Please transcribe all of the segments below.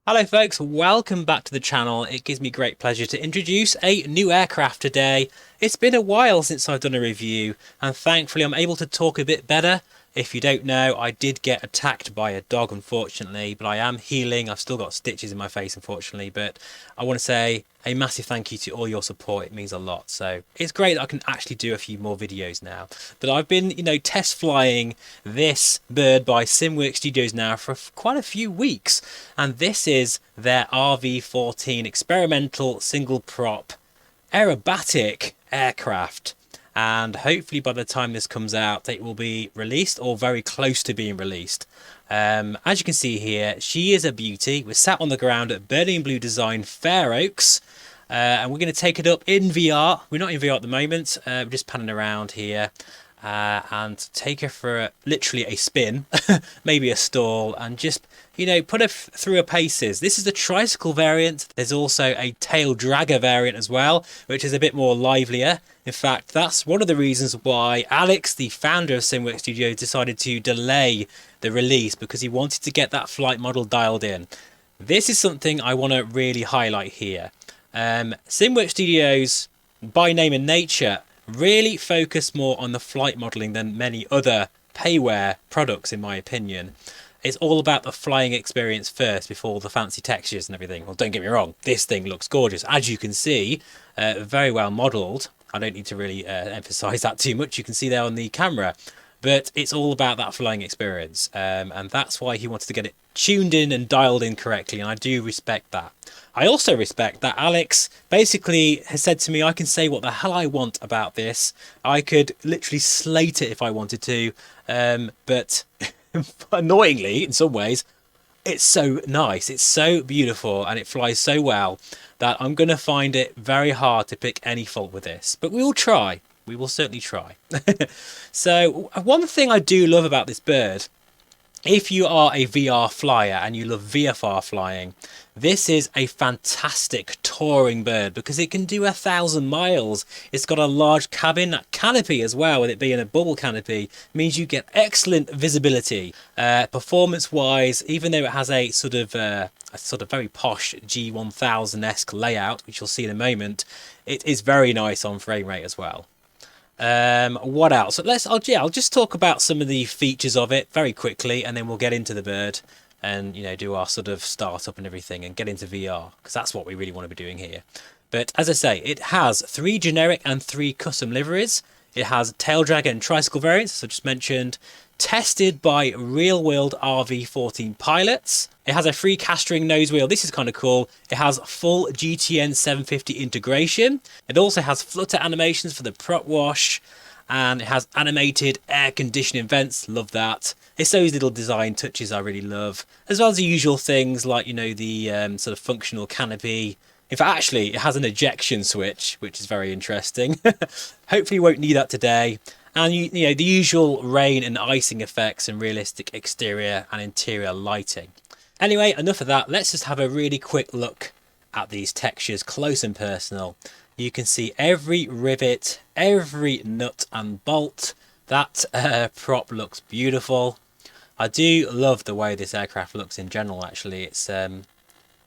Hello folks, welcome back to the channel. It gives me great pleasure to introduce a new aircraft today. It's been a while since I've done a review and thankfully I'm able to talk a bit better. If you don't know, I did get attacked by a dog unfortunately, but I am healing. I've still got stitches in my face unfortunately, but I want to say a massive thank you to all your support. It means a lot. So it's great that I can actually do a few more videos now. But I've been, test flying this bird by SimWorks Studios now for quite a few weeks. And this is their RV-14 experimental single prop aerobatic aircraft. And hopefully by the time this comes out, it will be released or very close to being released. As you can see here, she is a beauty. We're sat on the ground at Burning Blue Design Fair Oaks. And we're going to take it up in VR. We're not in VR at the moment. We're just panning around here. And take her for literally a spin, maybe a stall, and just, put her through her paces. This is the tricycle variant. There's also a tail dragger variant as well, which is a bit more livelier. In fact, that's one of the reasons why Alex, the founder of SimWorks Studios, decided to delay the release, because he wanted to get that flight model dialed in. This is something I want to really highlight here. SimWorks Studios, by name and nature, really focus more on the flight modelling than many other payware products, in my opinion. It's all about the flying experience first before the fancy textures and everything. Well, don't get me wrong, this thing looks gorgeous. As you can see, very well modelled. I don't need to really emphasise that too much. You can see there on the camera. But it's all about that flying experience. And that's why he wanted to get it tuned in and dialed in correctly. And I do respect that. I also respect that Alex basically has said to me, I can say what the hell I want about this. I could literally slate it if I wanted to. But annoyingly, in some ways, it's so nice. It's so beautiful and it flies so well that I'm going to find it very hard to pick any fault with this. But we will try. We will certainly try. So one thing I do love about this bird, if you are a VR flyer and you love VFR flying, this is a fantastic touring bird because it can do 1,000 miles. It's got a large cabin, that canopy as well, with it being a bubble canopy, means you get excellent visibility. Performance-wise, even though it has a sort of very posh G1000-esque layout, which you'll see in a moment, it is very nice on frame rate as well. What else? I'll just talk about some of the features of it very quickly, and then we'll get into the bird and do our sort of startup and everything and get into VR, because that's what we really want to be doing here. But as I say, it has 3 generic and 3 custom liveries. It has tail dragger and tricycle variants, as I just mentioned, tested by real-world RV-14 pilots. It has a free castering nose wheel. This is kind of cool. It has full GTN 750 integration. It also has flutter animations for the prop wash, and it has animated air conditioning vents. Love that. It's those little design touches I really love, as well as the usual things like, the sort of functional canopy. In fact, actually, it has an ejection switch, which is very interesting. Hopefully you won't need that today. And the usual rain and icing effects and realistic exterior and interior lighting. Anyway, enough of that. Let's just have a really quick look at these textures close and personal. You can see every rivet, every nut and bolt. That prop looks beautiful. I do love the way this aircraft looks in general, actually. It's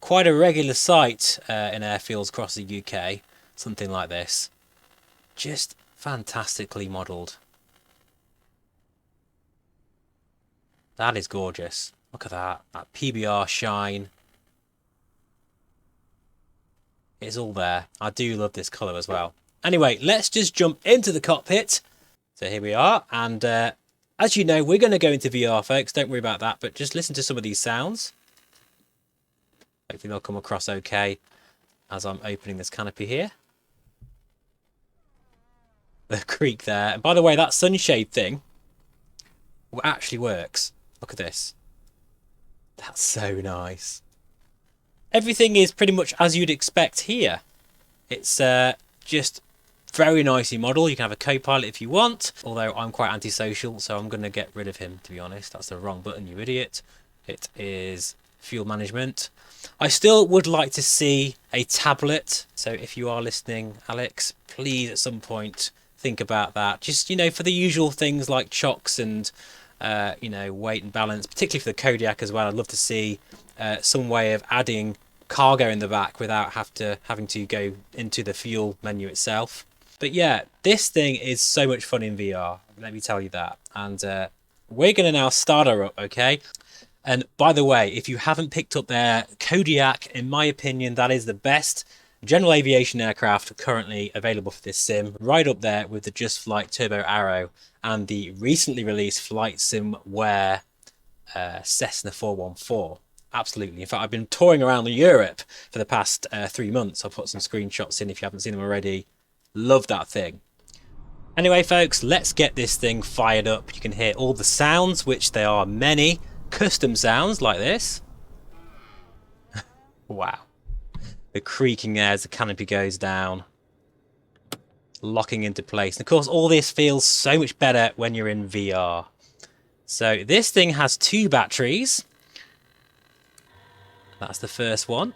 quite a regular sight in airfields across the UK. Something like this. Just fantastically modelled. That is gorgeous. Look at that PBR shine. It's all there. I do love this colour as well. Anyway, let's just jump into the cockpit. So here we are, and as you know, we're going to go into VR, folks. Don't worry about that, but just listen to some of these sounds. Hopefully they'll come across okay as I'm opening this canopy here. The creak there. And by the way, that sunshade thing actually works. Look at this. That's so nice. Everything is pretty much as you'd expect here. It's just very nicely modelled. You can have a co-pilot if you want, although I'm quite antisocial, so I'm going to get rid of him, to be honest. That's the wrong button, you idiot. It is fuel management. I still would like to see a tablet, so if you are listening, Alex, please at some point think about that. Just, for the usual things like chocks and weight and balance, particularly for the Kodiak as well. I'd love to see some way of adding cargo in the back without having to go into the fuel menu itself. But yeah, this thing is so much fun in VR, let me tell you that. And we're going to now start her up, okay? And by the way, if you haven't picked up their Kodiak, in my opinion, that is the best general aviation aircraft currently available for this sim, right up there with the Just Flight Turbo Arrow and the recently released Flight SimWare Cessna 414. Absolutely. In fact, I've been touring around Europe for the past 3 months. I'll put some screenshots in if you haven't seen them already. Love that thing. Anyway, folks, let's get this thing fired up. You can hear all the sounds, which there are many. Custom sounds like this. Wow. The creaking there as the canopy goes down. Locking into place. And of course, all this feels so much better when you're in VR. So this thing has 2 batteries. That's the first one.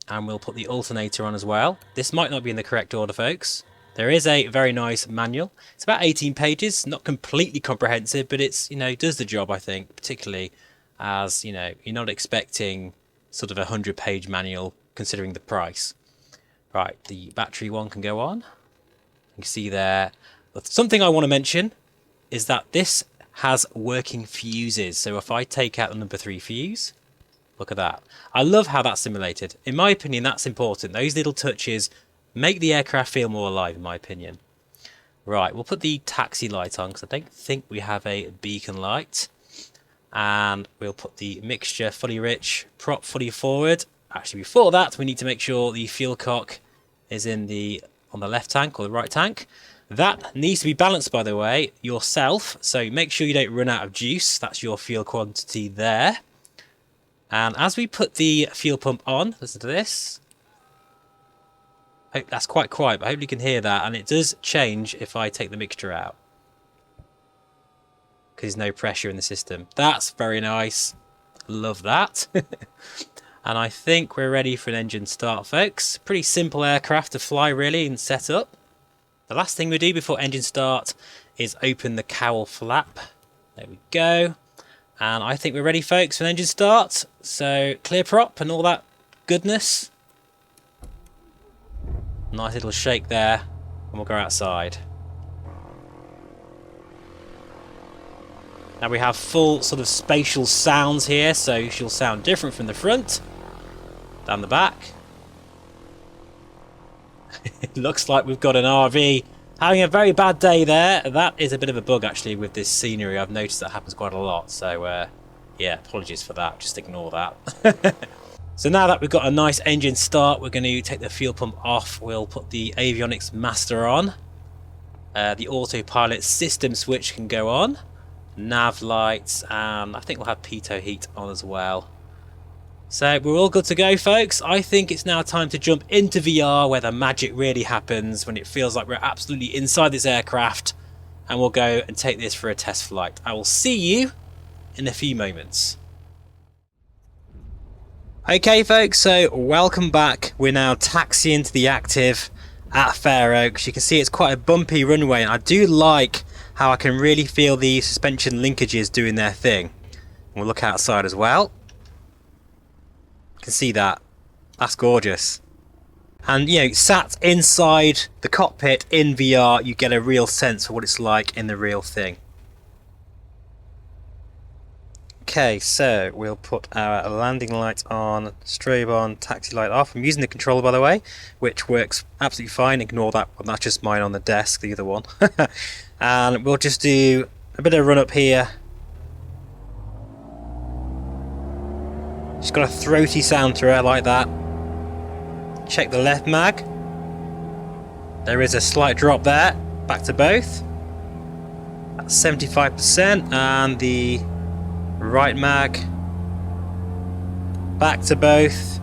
And we'll put the alternator on as well. This might not be in the correct order, folks. There is a very nice manual. It's about 18 pages, not completely comprehensive, but it's, you know, does the job, I think, particularly as, you know, you're not expecting sort of a 100-page manual considering the price. Right, the battery one can go on. You can see there. But something I want to mention is that this has working fuses. So if I take out the number 3 fuse, look at that. I love how that's simulated. In my opinion, that's important. Those little touches make the aircraft feel more alive, in my opinion. Right, we'll put the taxi light on because I don't think we have a beacon light. And we'll put the mixture fully rich, prop fully forward. Actually, before that, we need to make sure the fuel cock is on the left tank or the right tank. That needs to be balanced, by the way, yourself. So make sure you don't run out of juice. That's your fuel quantity there. And as we put the fuel pump on, listen to this. Hope that's quite quiet, but I hope you can hear that. And it does change if I take the mixture out, because there's no pressure in the system. That's very nice. Love that. And I think we're ready for an engine start, folks. Pretty simple aircraft to fly, really, and set up. The last thing we do before engine start is open the cowl flap. There we go. And I think we're ready, folks, for an engine start. So clear prop and all that goodness. Nice little shake there, and we'll go outside. Now we have full sort of spatial sounds here, so she'll sound different from the front. Down the back. It looks like we've got an RV having a very bad day there. That is a bit of a bug, actually, with this scenery. I've noticed that happens quite a lot. So, yeah, apologies for that. Just ignore that. So now that we've got a nice engine start, we're going to take the fuel pump off. We'll put the avionics master on. The autopilot system switch can go on. Nav lights, and I think we'll have pitot heat on as well. So we're all good to go, folks. I think it's now time to jump into VR where the magic really happens, when it feels like we're absolutely inside this aircraft, and we'll go and take this for a test flight. I will see you in a few moments. Okay, folks, so welcome back. We're now taxiing to the active at Fair Oaks. You can see it's quite a bumpy runway, and I do like how I can really feel the suspension linkages doing their thing. We'll look outside as well. You can see that. That's gorgeous. And, you know, sat inside the cockpit in VR, you get a real sense of what it's like in the real thing. Okay, so we'll put our landing light on, strobe on, taxi light off. I'm using the controller, by the way, which works absolutely fine. Ignore that one, that's just mine on the desk, the other one. And we'll just do a bit of run up here. She's got a throaty sound to her like that. Check the left mag. There is a slight drop there. Back to both. That's 75%. And the right mag. Back to both.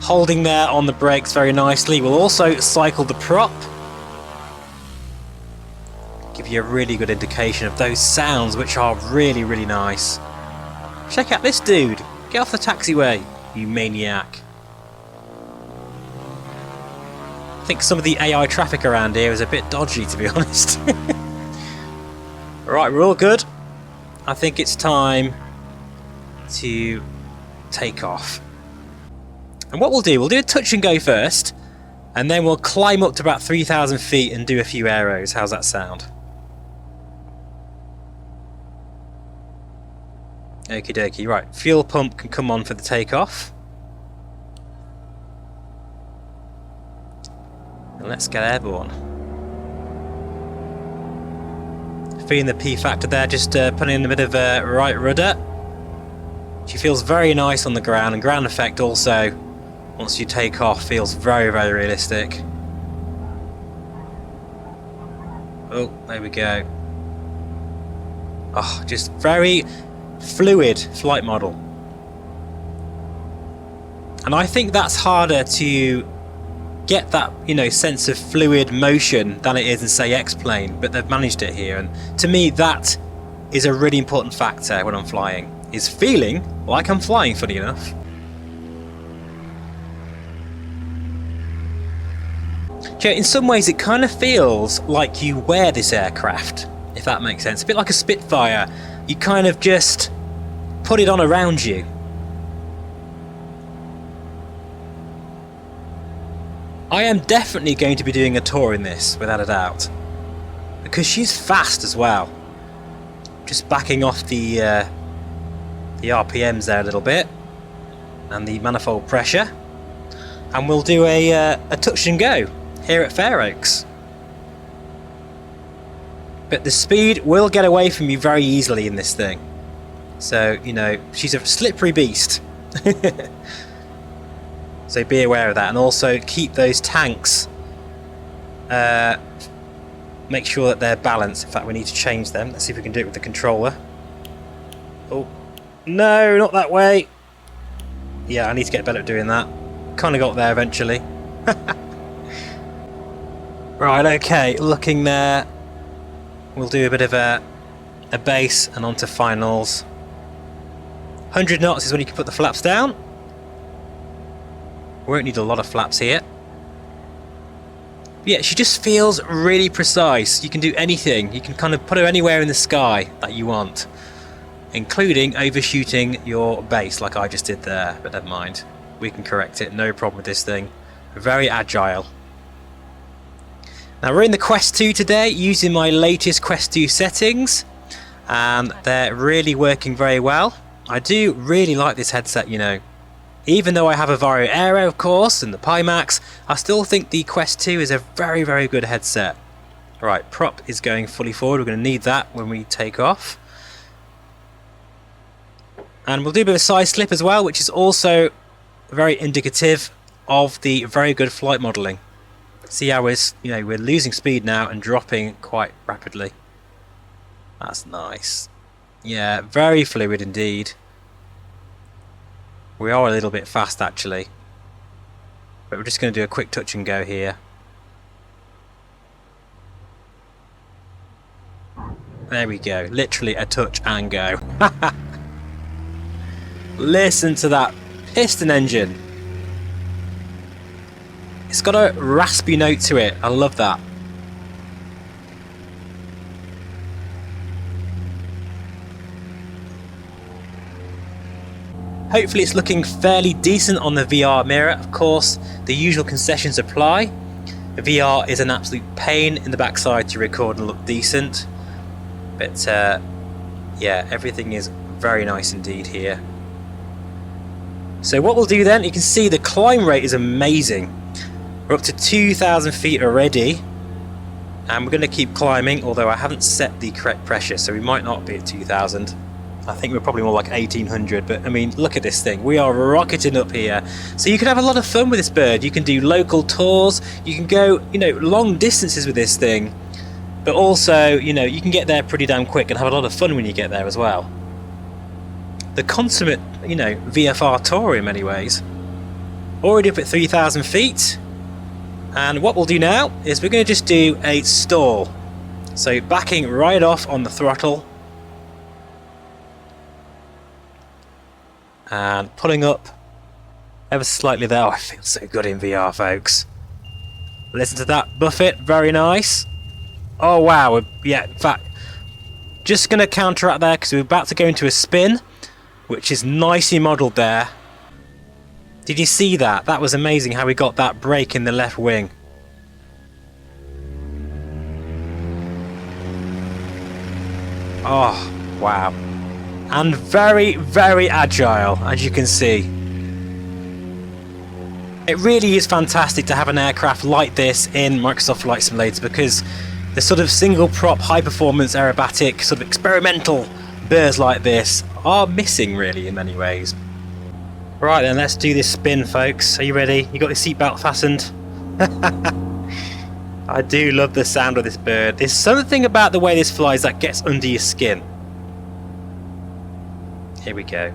Holding there on the brakes very nicely. We'll also cycle the prop. Give you a really good indication of those sounds, which are really, really nice. Check out this dude. Get off the taxiway, you maniac. I think some of the AI traffic around here is a bit dodgy, to be honest. Right, we're all good. I think it's time to takeoff. And what we'll do a touch and go first, and then we'll climb up to about 3,000 feet and do a few aeros. How's that sound? Okie dokie. Right, fuel pump can come on for the takeoff. And let's get airborne. Feeling the P factor there, just putting in a bit of right rudder. She feels very nice on the ground, and ground effect also, once you take off, feels very, very realistic. Oh, there we go. Oh, just very fluid flight model. And I think that's harder to get that, you know, sense of fluid motion than it is in, say, X-Plane, but they've managed it here, and to me that is a really important factor when I'm flying, is feeling like I'm flying, funny enough. So in some ways it kind of feels like you wear this aircraft, if that makes sense. A bit like a Spitfire, you kind of just put it on around you. I am definitely going to be doing a tour in this, without a doubt, because she's fast as well. Just backing off the RPMs there a little bit, and the manifold pressure, and we'll do a touch and go here at Fair Oaks. But the speed will get away from you very easily in this thing, so you know she's a slippery beast. So be aware of that, and also keep those tanks, make sure that they're balanced. In fact, we need to change them. Let's see if we can do it with the controller. Oh, no, not that way. Yeah, I need to get better at doing that. Kind of got there eventually. Right, okay, looking there. We'll do a bit of a base and onto finals. 100 knots is when you can put the flaps down. We won't need a lot of flaps here. Yeah, she just feels really precise. You can do anything. You can kind of put her anywhere in the sky that you want, including overshooting your base like I just did there, but never mind. We can correct it, no problem with this thing. Very agile. Now we're in the Quest 2 today using my latest Quest 2 settings, and they're really working very well. I do really like this headset, you know. Even though I have a Vario Aero, of course, and the Pimax, I still think the Quest 2 is a very, very good headset. Right, prop is going fully forward. We're going to need that when we take off. And we'll do a bit of a side slip as well, which is also very indicative of the very good flight modelling. See how we're losing speed now and dropping quite rapidly. That's nice. Yeah, very fluid indeed. We are a little bit fast actually, but we're just going to do a quick touch and go here. There we go, literally a touch and go. Listen to that piston engine. It's got a raspy note to it, I love that. Hopefully it's looking fairly decent on the VR mirror. Of course, the usual concessions apply. The VR is an absolute pain in the backside to record and look decent. But yeah, everything is very nice indeed here. So what we'll do then, you can see the climb rate is amazing. We're up to 2,000 feet already. And we're going to keep climbing, although I haven't set the correct pressure, so we might not be at 2,000. I think we're probably more like 1,800, but I mean, look at this thing. We are rocketing up here. So you can have a lot of fun with this bird. You can do local tours. You can go, you know, long distances with this thing. But also, you know, you can get there pretty damn quick and have a lot of fun when you get there as well. The consummate, you know, VFR tour in many ways. Already up at 3,000 feet. And what we'll do now is we're going to just do a stall. So backing right off on the throttle. And pulling up ever so slightly there. Oh, I feel so good in VR, folks. Listen to that buffet, very nice. Oh wow, yeah, in fact, just going to counteract there because we're about to go into a spin, which is nicely modelled there. Did you see that? That was amazing how we got that break in the left wing. Oh, wow. And very, very agile, as you can see. It really is fantastic to have an aircraft like this in Microsoft Flight Simulator, because the sort of single prop high performance aerobatic sort of experimental birds like this are missing really in many ways. Right then, let's do this spin, folks. Are you ready? You got the seatbelt fastened? I do love the sound of this bird. There's something about the way this flies that gets under your skin. Here we go.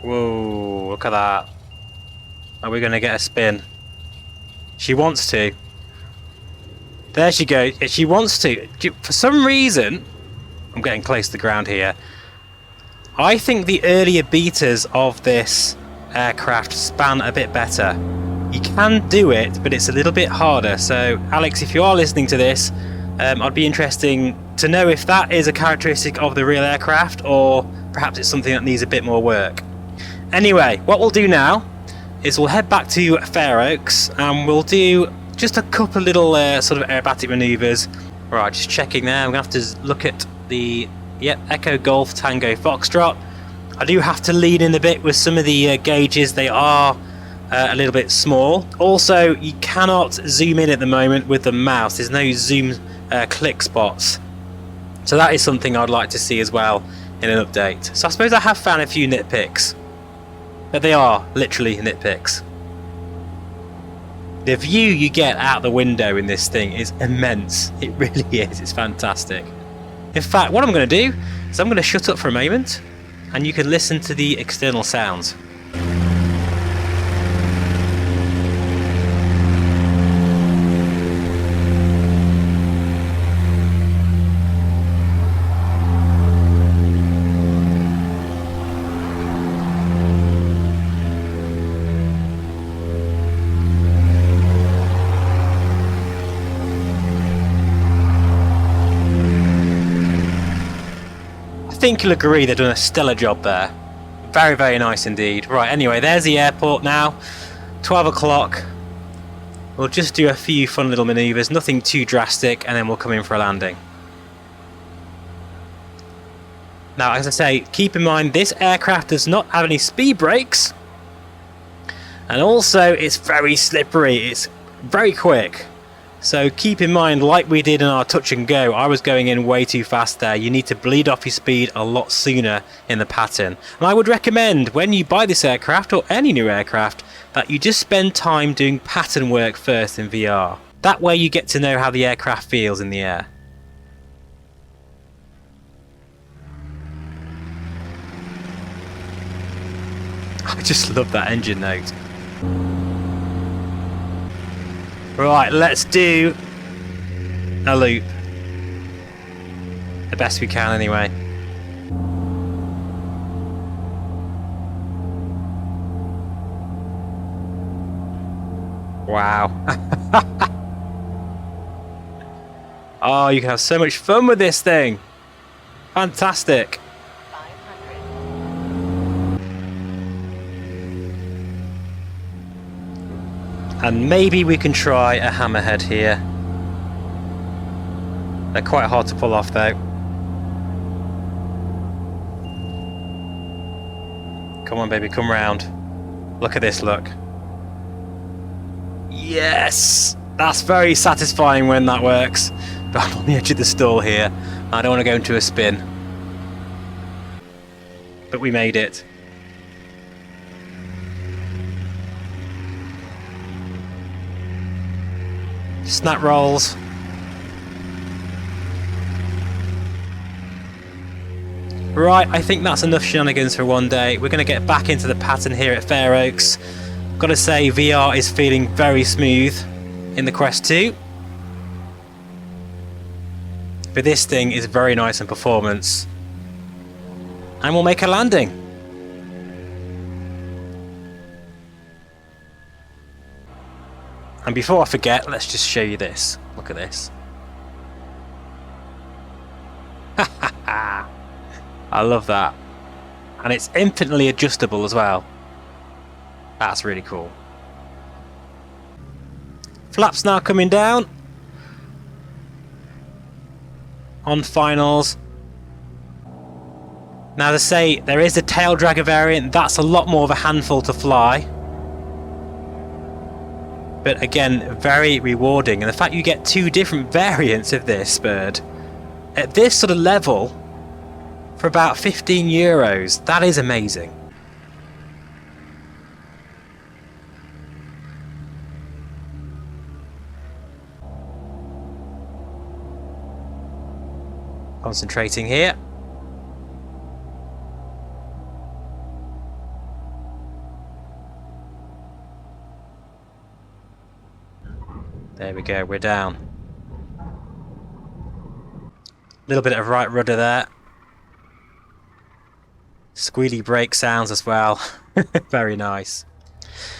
Whoa, look at that. Are we going to get a spin? She wants to. There she goes. She wants to. For some reason, I'm getting close to the ground here. I think the earlier betas of this aircraft span a bit better. You can do it, but it's a little bit harder. So, Alex, if you are listening to this, I'd be interesting to know if that is a characteristic of the real aircraft, or perhaps it's something that needs a bit more work. Anyway, what we'll do now is we'll head back to Fair Oaks and we'll do just a couple of little sort of aerobatic manoeuvres. Right, just checking there. I'm going to have to look at the Echo Golf Tango Foxtrot. I do have to lean in a bit with some of the gauges. They are a little bit small. Also, you cannot zoom in at the moment with the mouse. There's no zoom click spots. So that is something I'd like to see as well in an update. So I suppose I have found a few nitpicks. But they are literally nitpicks. The view you get out the window in this thing is immense. It really is. It's fantastic. In fact, what I'm going to do is I'm going to shut up for a moment and you can listen to the external sounds. I think you'll agree they've done a stellar job there. Very, very nice indeed. Right, anyway, there's the airport now. 12 o'clock. We'll just do a few fun little manoeuvres, nothing too drastic, and then we'll come in for a landing. Now, as I say, keep in mind this aircraft does not have any speed brakes. And also, it's very slippery. It's very quick. So keep in mind, like we did in our touch and go, I was going in way too fast there. You need to bleed off your speed a lot sooner in the pattern. And I would recommend when you buy this aircraft or any new aircraft that you just spend time doing pattern work first in VR. That way you get to know how the aircraft feels in the air. I just love that engine note. Right, let's do a loop. The best we can anyway. Wow. Oh, you can have so much fun with this thing. Fantastic. And maybe we can try a hammerhead here. They're quite hard to pull off though. Come on baby, come round. Look at this, look. Yes! That's very satisfying when that works. But I'm on the edge of the stall here. I don't want to go into a spin. But we made it. Snap rolls. Right, I think that's enough shenanigans for one day. We're going to get back into the pattern here at Fair Oaks. Got to say, VR is feeling very smooth in the Quest 2. But this thing is very nice in performance. And we'll make a landing. And before I forget, let's just show you this. Look at this. I love that. And it's infinitely adjustable as well. That's really cool. Flaps now coming down. On finals. Now, to say, there is a tail dragger variant. That's a lot more of a handful to fly. But again, very rewarding. And the fact you get two different variants of this bird at this sort of level for about €15, that is amazing. Concentrating here. There we go, we're down. A little bit of right rudder there. Squealy brake sounds as well. Very nice.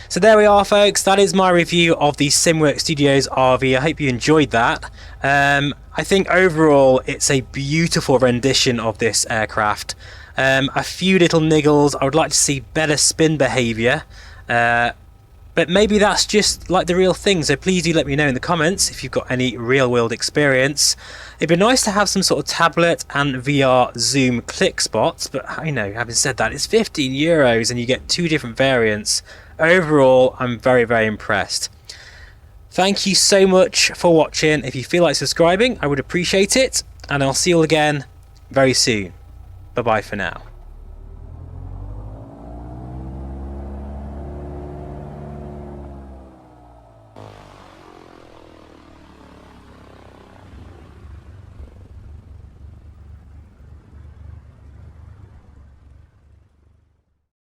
So there we are, folks. That is my review of the SimWorks Studios RV. I hope you enjoyed that. I think overall it's a beautiful rendition of this aircraft. A few little niggles. I would like to see better spin behaviour. But maybe that's just like the real thing, so please do let me know in the comments if you've got any real world experience. It'd be nice to have some sort of tablet and VR zoom click spots, but you know, having said that, it's €15 and you get two different variants. Overall, I'm very, very impressed. Thank you so much for watching. If you feel like subscribing, I would appreciate it, and I'll see you all again very soon. Bye bye for now.